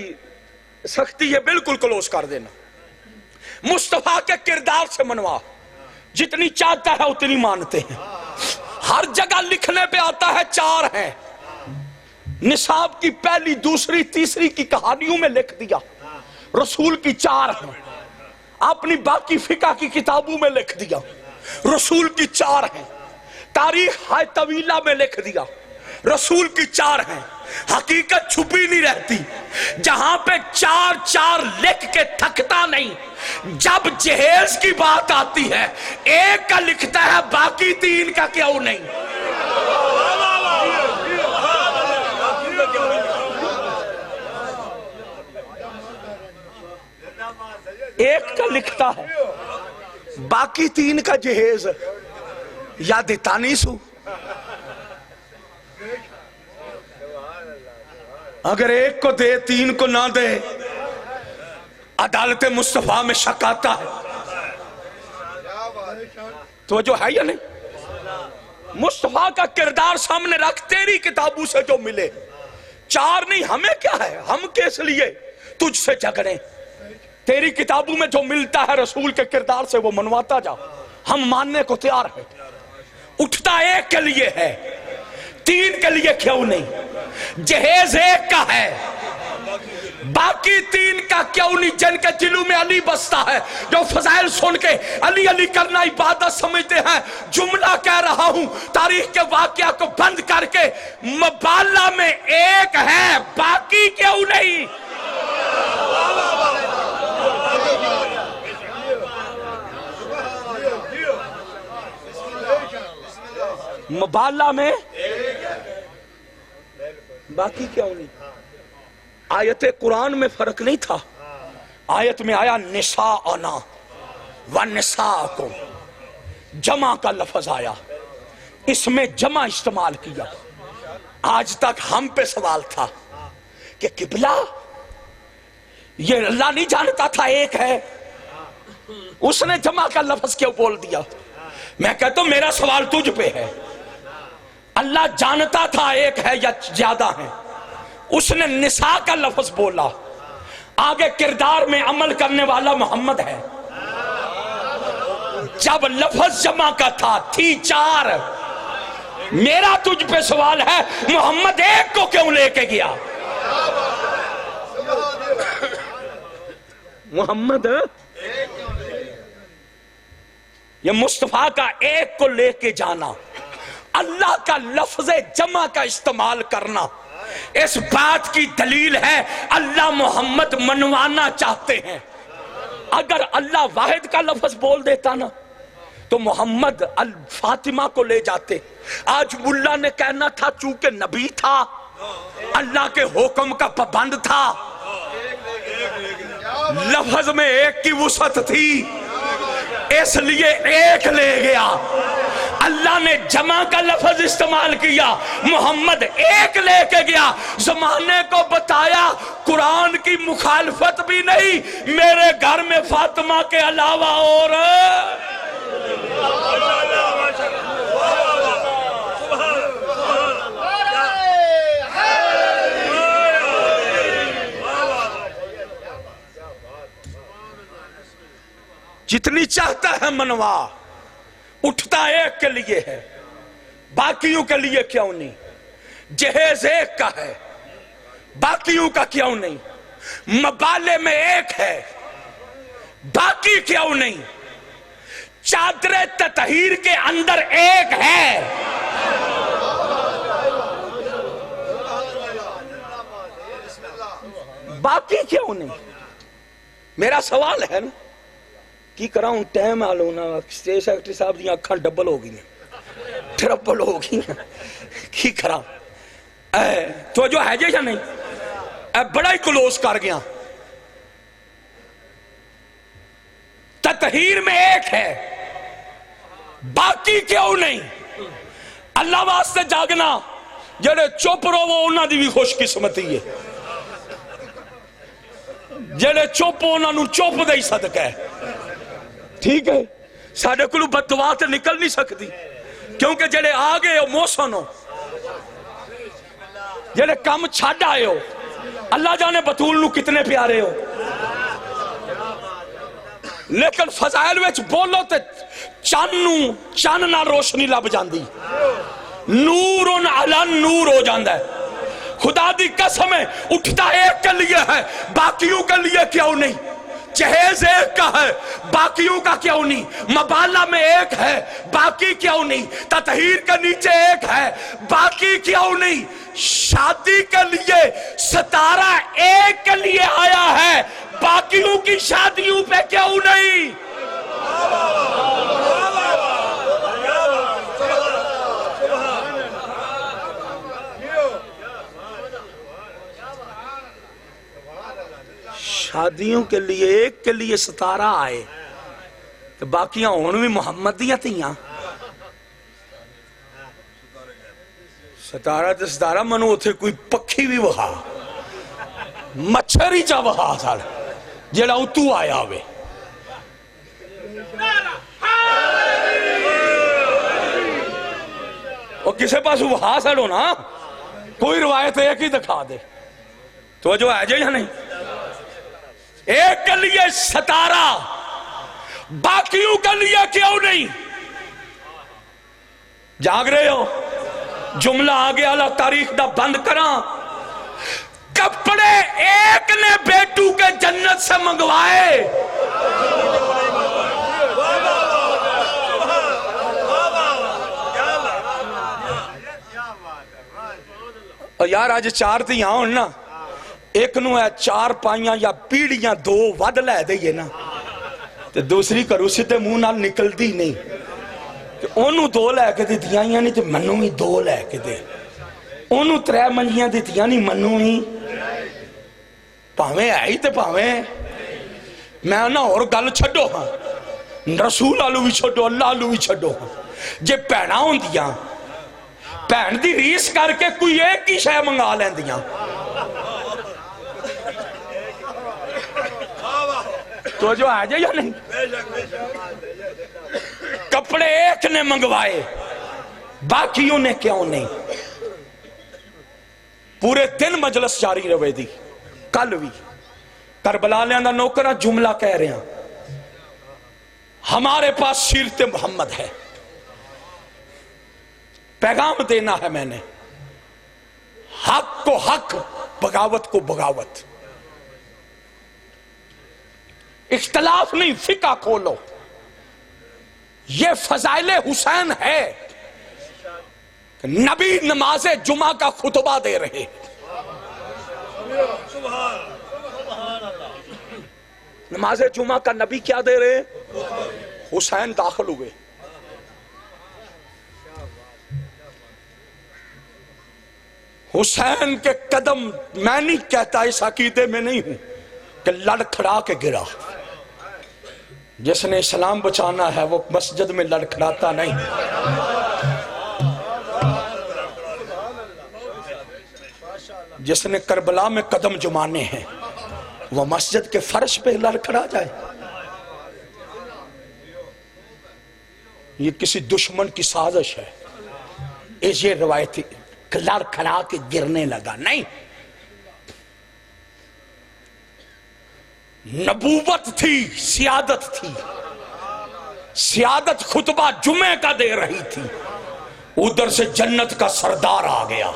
سختی ہے، بالکل کلوز کر دینا۔ مصطفیٰ کے کردار سے منوا، جتنی چاہتا ہے اتنی مانتے ہیں۔ ہر جگہ لکھنے پہ آتا ہے 4 ہیں، نصاب کی پہلی دوسری تیسری کی کہانیوں میں لکھ دیا رسول کی 4 ہیں، اپنی باقی فقہ کی کتابوں میں لکھ دیا رسول کی 4 ہیں، تاریخ ہائے طویلہ میں لکھ دیا رسول کی 4 ہیں۔ حقیقت چھپی نہیں رہتی، جہاں پہ 4 لکھ کے تھکتا نہیں، جب جہیز کی بات آتی ہے 1 کا لکھتا ہے باقی 3 کا کیوں نہیں؟ ایک کا لکھتا ہے باقی 3 کا جہیز یا دیتا نہیں سو۔ اگر 1 کو دے 3 کو نہ دے عدالت مصطفیٰ میں شک آتا ہے؟ توجہ ہے یا نہیں؟ مصطفیٰ کا کردار سامنے رکھ، تیری کتابوں سے جو ملے، چار نہیں، ہمیں کیا ہے، ہم کس لیے تجھ سے جھگڑیں؟ تیری کتابوں میں جو ملتا ہے رسول کے کردار سے وہ منواتا جا، ہم ماننے کو تیار ہیں۔ اٹھتا ایک کے لیے ہے، تین کے لیے کیوں نہیں؟ جہیز ایک کا ہے، باقی تین کا کیوں نہیں؟ جن کے دلوں میں علی بستا ہے، جو فضائل سن کے علی علی کرنا عبادت سمجھتے ہیں۔ جملہ کہہ رہا ہوں، تاریخ کے واقعہ کو بند کر کے، مبالہ میں ایک ہے، باقی کیوں نہیں؟ مبالہ میں باقی کیوں نہیں؟ آیت قرآن میں فرق نہیں تھا، آیت میں آیا نساءنا ونساءکم، جمع کا لفظ آیا، اس میں جمع استعمال کیا۔ آج تک ہم پہ سوال تھا کہ قبلہ یہ اللہ نہیں جانتا تھا ایک ہے، اس نے جمع کا لفظ کیوں بول دیا؟ میں کہتا ہوں میرا سوال تجھ پہ ہے، اللہ جانتا تھا ایک ہے یا زیادہ ہے، اس نے نساء کا لفظ بولا، آگے کردار میں عمل کرنے والا محمد ہے۔ جب لفظ جمع کا تھا، تھی چار، میرا تجھ پہ سوال ہے محمد ایک کو کیوں لے کے گیا؟ محمد یہ مصطفیٰ کا ایک کو لے کے جانا، اللہ کا لفظ جمع کا استعمال کرنا، اس بات کی دلیل ہے اللہ محمد منوانا چاہتے ہیں۔ اگر اللہ واحد کا لفظ بول دیتا نا تو محمد فاطمہ کو لے جاتے۔ آج ملا نے کہنا تھا چونکہ نبی تھا، اللہ کے حکم کا پابند تھا، لفظ میں ایک کی وسعت تھی، اس لیے ایک لے گیا۔ اللہ نے جمع کا لفظ استعمال کیا، محمد ایک لے کے گیا، زمانے کو بتایا قرآن کی مخالفت بھی نہیں، میرے گھر میں فاطمہ کے علاوہ اور جتنی چاہتا ہے منوا، اٹھتا ایک کے لیے ہے، باقیوں کے لیے کیوں نہیں؟ جہیز ایک کا ہے، باقیوں کا کیوں نہیں؟ مبالے میں ایک ہے، باقی کیوں نہیں؟ چادر تطہیر کے اندر ایک ہے، باقی کیوں نہیں؟ میرا سوال ہے نا، کی کراؤں ٹائم آلو نا، اسٹیج سیکٹری صاحب دیاں اکھاں ڈبل ہو گئی ہیں، ٹربل ہو گئی ہیں، کی کراؤں تو جو ہے یا نہیں؟ بڑا ہی کلوز کر گیا۔ تطہیر میں ایک ہے، باقی کیوں نہیں؟ اللہ واسطے جاگنا، جڑے چپ رو وہ انہاں دی بھی خوش قسمتی ہے، جڑے چپ انہاں نو چپ دے ہی صدقہ ہے۔ ٹھیک ہے، ساڑھے کلو بددعا تے نکل نہیں سکتی، کیونکہ جڑے آگے ہو موسن ہو، جڑے کم چھڑ آئے ہو، اللہ جانے بطول نو کتنے پیارے ہو، لیکن فضائل وچ بولو تے چن نہ روشنی لب جاندی، نورن علی نور ہو جاندہ ہے۔ خدا دی قسم ہے، اٹھتا ایک کے لیے ہے، باقیوں کے لیے کیوں نہیں؟ جہیز ایک کا ہے، باقیوں کا کیوں نہیں؟ مبالہ میں ایک ہے، باقی کیوں نہیں؟ تطہیر کے نیچے ایک ہے، باقی کیوں نہیں؟ شادی کے لیے ستارہ ایک کے لیے آیا ہے، باقیوں کی شادیوں پہ کیوں نہیں؟ شادیوں کے لیے ایک کے لیے ستارہ آئے تو باقیاں ہون بھی محمد دیاں تھیاں۔ ستارہ تے ستارہ منو تھے کوئی پکھی بھی وہا، مچھر ہی جا وہا سال جیڑا اتو آیا ہوئے. وہ کسے پاس وہاں سڑو نا کوئی روایت ایک ہی دکھا دے تو جو ہے یا نہیں. ایک کے لیے 17 باقیوں کے لیے کیوں نہیں؟ جاگ رہے ہو؟ جملہ آگے اللہ تاریخ دا بند کراں. کپڑے ایک نے بیٹو کے جنت سے منگوائے. اور یار آج 4 تھی یہاں ہونا ایک نو ہے 4 پائیاں یا پیڑیاں 2 ود لے دئیے نا تو دوسری کرو سیدھے منہ نال نکل دی نہیں کہ انہوں 2 لے کے دیتیاں نہیں تو منوں ہی 2 لے کے دے. انہوں 3 منجیاں دیتیاں نہیں منوں ہی پاویں آئی تے پاویں. میں نہ اور گل چھڑو ہاں رسول آلو بھی چھڑو اللہ آلو بھی چھڑو ہاں. جے پہنا ہوں دیاں پہن دی ریس کر کے کوئی ایک ہی شے منگا لیں دیاں. تو جو آ جائے یا نہیں؟ کپڑے ایک نے منگوائے باقیوں نے کیوں نہیں؟ پورے دن مجلس جاری روے دی. کل بھی کربلا لیاندہ نوکرہ جملہ کہہ رہے ہیں ہمارے پاس سیرت محمد ہے پیغام دینا ہے. میں نے حق کو حق بغاوت کو بغاوت. اختلاف نہیں فقہ کھولو. یہ فضائل حسین ہے. نبی نماز جمعہ کا خطبہ دے رہے نماز جمعہ کا نبی کیا دے رہے حسین داخل ہوئے. حسین کے قدم میں نہیں کہتا اس عقیدے میں نہیں ہوں کہ لڑ کھڑا کے گرا. جس نے اسلام بچانا ہے وہ مسجد میں لڑ کھڑاتا نہیں. جس نے کربلا میں قدم جمانے ہیں وہ مسجد کے فرش پہ لڑ کھڑا جائے. یہ کسی دشمن کی سازش ہے. یہ روایتی لڑ کھڑا کے گرنے لگا نہیں. نبوت تھی سیادت تھی. سیادت خطبہ جمعہ کا دے رہی تھی. ادھر سے جنت کا سردار آ گیا.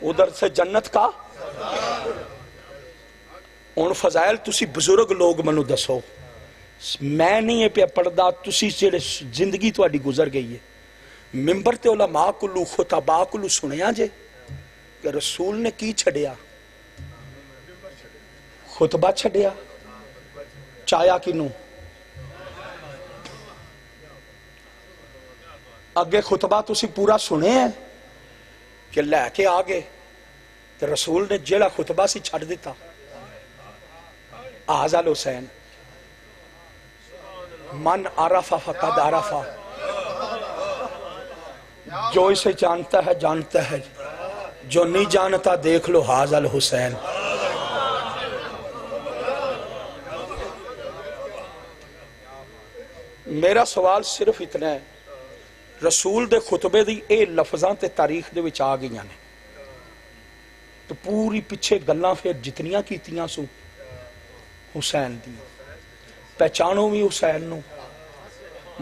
ادھر سے جنت کا. ان فضائل تسی بزرگ لوگ منو دسو. میں نہیں پہ پڑھدا تسی جڑے زندگی تواڈی گزر گئی ہے ممبر تے علماء کلو خطباء کلو سنیا جے کہ رسول نے کی چھڑیا خطبہ چھڑیا چایا کنوں اگے خطبہ تسی پورا سنے ہیں کہ لے کے آگے تو رسول نے جیڑا خطبہ سی چھڑ دیتا آزال حسین من عرفہ فقد عرفہ. جو اسے جانتا ہے جو نہیں جانتا دیکھ لو حاضل حسین. میرا سوال صرف اتنا ہے رسول دے خطبے دی اے لفظاں تے تاریخ دے وچ آ گئیاں نے تو پوری پیچھے گلاں پھر جتنیاں کیتیاں سو حسین دی. پہچانو بھی حسین نو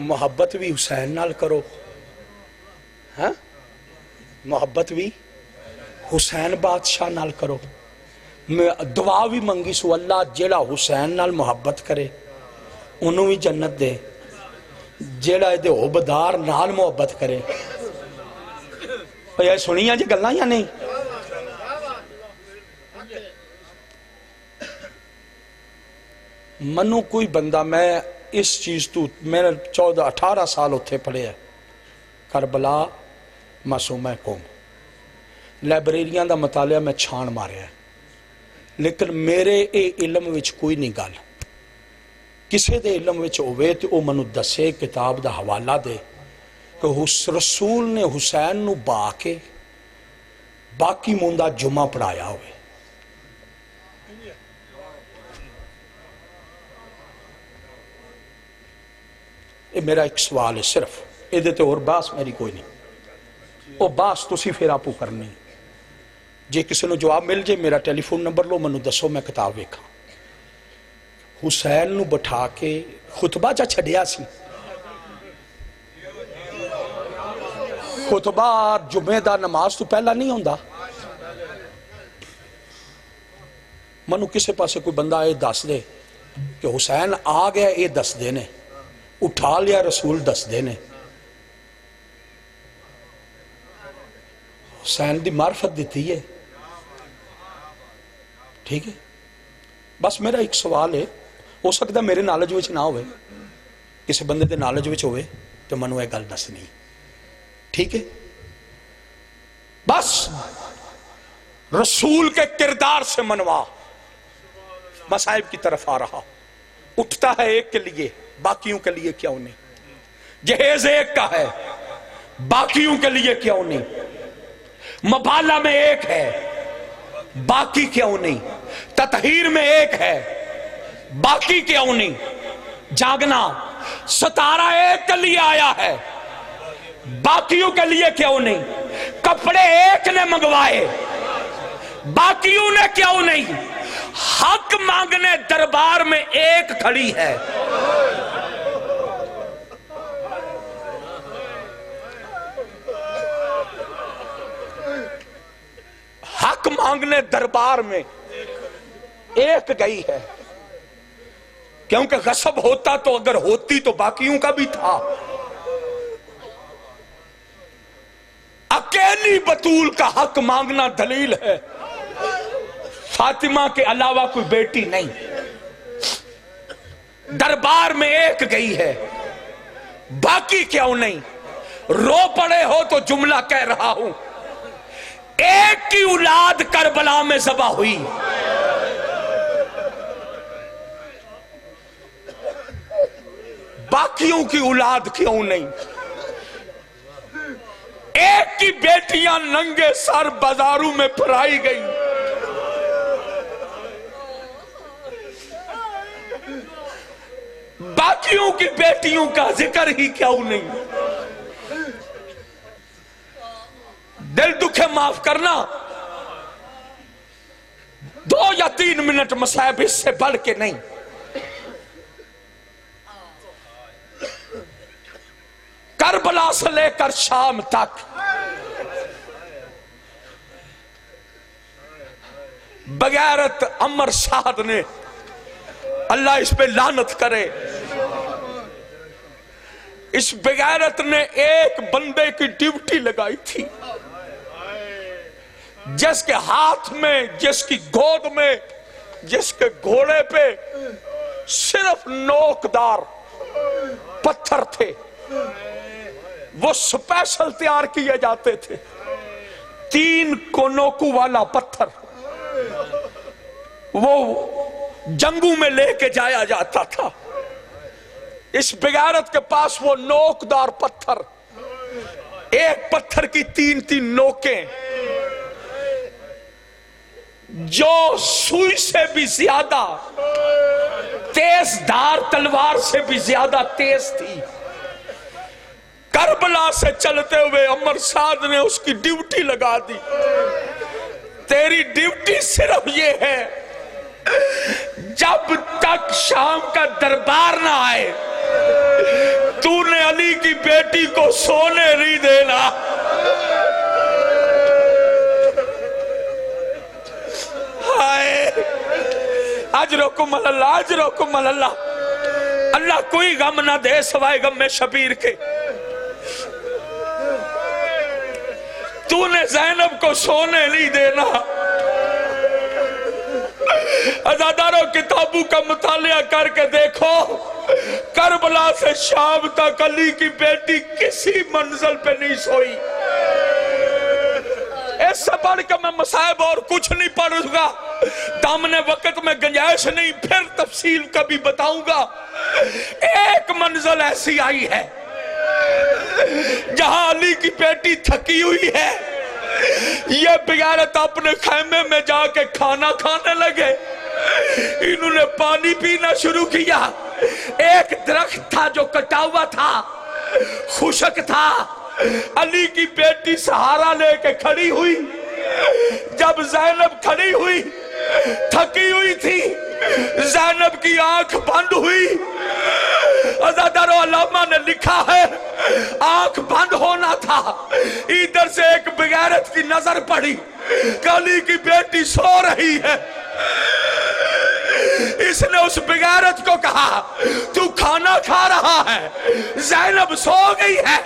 محبت بھی حسین نال کرو. ہاں محبت بھی حسین بادشاہ نال کرو. میں دعا بھی منگی سو اللہ جیڑا حسین نال محبت کرے انہوں بھی جنت دے. جیڑا دے عبدار نال محبت کرے. یہ سنیاں جی گلاں یا نہیں؟ منو کوئی بندہ میں اس چیز تو میں نے 14-18 سال اتھے پڑھے ہیں کربلا معصومہ قوم لائبریریاں دا مطالعہ میں چھان مارے ہیں لیکن میرے اے علم وچ کوئی نہیں گل کسے دے علم وچ ہوئے تو او منو دسے کتاب دا حوالہ دے کہ رسول نے حسین نو با کے باقی موندہ جمعہ پڑھایا ہوئے. یہ میرا ایک سوال ہے صرف، یہ دیتے اور باس میری کوئی نہیں. وہ باس تسی پھر آپو کرنی. جے کسی نے جواب مل جائے میرا ٹیلی فون نمبر لو، منو دسو، میں کتاب ویکھاں. حسین نو بٹھا کے خطبہ جا چھڑیا سی. خطبہ جمعہ دا نماز تو پہلا نہیں ہوندا. منو کسے پاسے کوئی بندہ یہ دس دے کہ حسین آ گیا، یہ دس دے نے، اٹھا لیا رسول دس دے نے. حسین دی معرفت دیتی ہے. ٹھیک ہے، بس میرا ایک سوال ہے، ہو سکتا میرے نالج وچ نہ ہوئے، کسی بندے دے نالج وچ ہوئے تو منو یہ گل دسنی. ٹھیک ہے، بس رسول کے کردار سے منوا. مصائب کی طرف آ رہا، اٹھتا ہے ایک کے لیے، باقیوں کے لیے کیوں نہیں؟ جہیز ایک کا ہے، باقیوں کے لیے کیوں نہیں؟ مبالہ میں ایک ہے، باقی کیوں نہیں؟ تطہیر میں ایک ہے، باقی کیوں نہیں؟ جاگنا ستارہ ایک کے لیے آیا ہے، باقیوں کے لیے کیوں نہیں؟ کپڑے ایک نے منگوائے، باقیوں نے کیوں نہیں؟ حق مانگنے دربار میں ایک کھڑی ہے. حق مانگنے دربار میں ایک گئی ہے، کیونکہ غصب ہوتا تو اگر ہوتی تو باقیوں کا بھی تھا. اکیلی بطول کا حق مانگنا دلیل ہے، فاطمہ کے علاوہ کوئی بیٹی نہیں. دربار میں ایک گئی ہے، باقی کیوں نہیں؟ رو پڑے ہو تو جملہ کہہ رہا ہوں، ایک کی اولاد کربلا میں ذبح ہوئی. باقیوں کی اولاد کیوں نہیں؟ ایک کی بیٹیاں ننگے سر بازاروں میں پھرائی گئی. باقیوں کی بیٹیوں کا ذکر ہی کیوں نہیں؟ دل دکھے معاف کرنا، 2 یا 3 منٹ مصائب اس سے بڑھ کے نہیں. کربلا سے لے کر شام تک بغیرت عمر سعد نے، اللہ اس پہ لعنت کرے، اس بغیرت نے ایک بندے کی ڈیوٹی لگائی تھی، جس کے ہاتھ میں، جس کی گود میں، جس کے گھوڑے پہ صرف نوکدار پتھر تھے. وہ سپیشل تیار کیے جاتے تھے، 3 کونوکو والا پتھر، وہ جنگوں میں لے کے جایا جاتا تھا. اس بغیرت کے پاس وہ نوکدار پتھر، ایک پتھر کی 3 نوکیں، جو سوئی سے بھی زیادہ تیز دھار، تلوار سے بھی زیادہ تیز تھی. کربلا سے چلتے ہوئے عمر سعد نے اس کی ڈیوٹی لگا دی. تیری ڈیوٹی صرف یہ ہے، جب تک شام کا دربار نہ آئے تو نے علی کی بیٹی کو سونے نہیں دینا. ہائے اجرکم اللہ، اجرکم اللہ. اللہ کوئی غم نہ دے سوائے غم میں شبیر کے. تو نے زینب کو سونے نہیں دینا. عزاداروں کتابوں کا مطالعہ کر کے دیکھو، کربلا سے شام تک علی کی بیٹی کسی منزل پہ نہیں سوئی. اس سے بڑھ کے میں مصائب اور کچھ نہیں پڑھوں گا، دامن وقت میں گنجائش نہیں، پھر تفصیل کبھی بتاؤں گا. ایک منزل ایسی آئی ہے جہاں علی کی بیٹی تھکی ہوئی ہے، یہ بغیرت اپنے خیمے میں جا کے کھانا کھانے لگے، انہوں نے پانی پینا شروع کیا۔ ایک درخت تھا جو کٹا ہوا تھا، خشک تھا، علی کی بیٹی سہارا لے کے کھڑی ہوئی۔ جب زینب کھڑی ہوئی، تھکی ہوئی تھی، زینب کی آنکھ بند ہوئی۔ عزادار علامہ نے لکھا ہے آنکھ بند ہونا تھا، ادھر سے ایک بغیرت کی نظر پڑی کہ علی کی بیٹی سو رہی ہے۔ اس نے اس بغیرت کو کہا تو کھانا کھا رہا ہے، زینب سو گئی ہے۔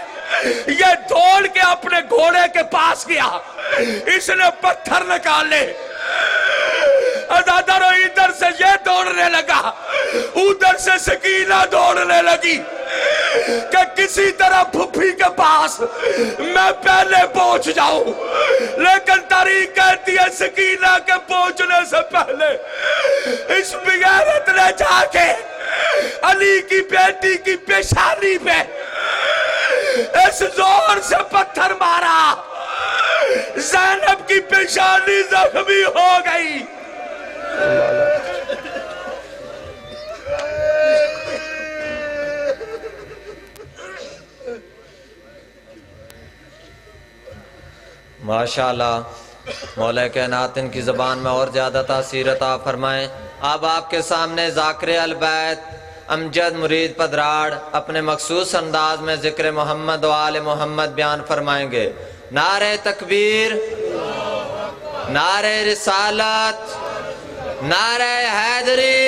یہ دوڑ کے اپنے گھوڑے کے پاس گیا، اس نے پتھر نکالے۔ عزادارو ادھر سے یہ دوڑنے لگا، ادھر سے سکینہ دوڑنے لگی کہ کسی طرح پھپھی کے پاس میں پہلے پہنچ جاؤں، لیکن تاریخ کہتی ہے سکینہ کے پہنچنے سے پہلے اس بغیرت نے جا کے علی کی بیٹی کی پیشانی پہ اس زور سے پتھر مارا، زینب کی پیشانی زخمی ہو گئی۔
ماشاءاللہ، مولا کائنات ان کی زبان میں اور زیادہ تاثیر عطا فرمائیں۔ اب آپ کے سامنے ذاکر البیت امجد مرید پدراڑ اپنے مخصوص انداز میں ذکر محمد و آل محمد بیان فرمائیں گے۔ نعرہ تکبیر، نعرہ رسالت، نعرہ حیدری۔